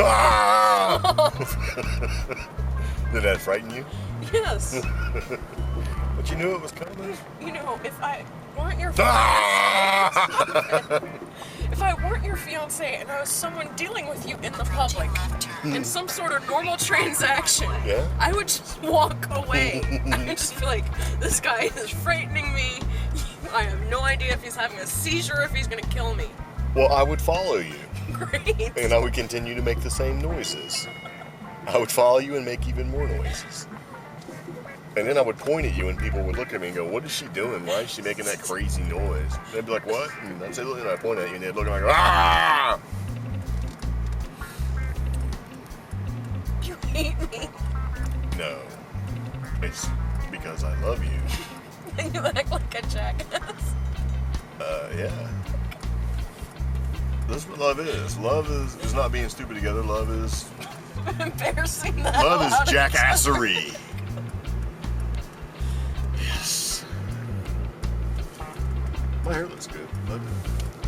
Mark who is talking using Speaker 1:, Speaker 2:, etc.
Speaker 1: Ah! Did that frighten you?
Speaker 2: Yes.
Speaker 1: But you knew it was coming.
Speaker 2: You know, if I weren't your
Speaker 1: Ah!
Speaker 2: if I weren't your fiance and I was someone dealing with you in the public in some sort of normal transaction,
Speaker 1: Yeah?
Speaker 2: I would just walk away. I would just be like, this guy is frightening me. I have no idea if he's having a seizure or if he's gonna kill me.
Speaker 1: Well, I would follow you,
Speaker 2: Great.
Speaker 1: and I would continue to make the same noises. I would follow you and make even more noises. And then I would point at you, and people would look at me and go, "What is she doing? Why is she making that crazy noise?" They'd be like, "What?" And I'd say, and I'd point at you, and they'd look at me like, "Ah!"
Speaker 2: You hate me.
Speaker 1: No, it's because I love you.
Speaker 2: And you act like a jackass.
Speaker 1: Yeah. That's what love is. Love is not being stupid together. Love is
Speaker 2: Embarrassing that.
Speaker 1: love is jackassery. Yes. My hair looks good. Love it.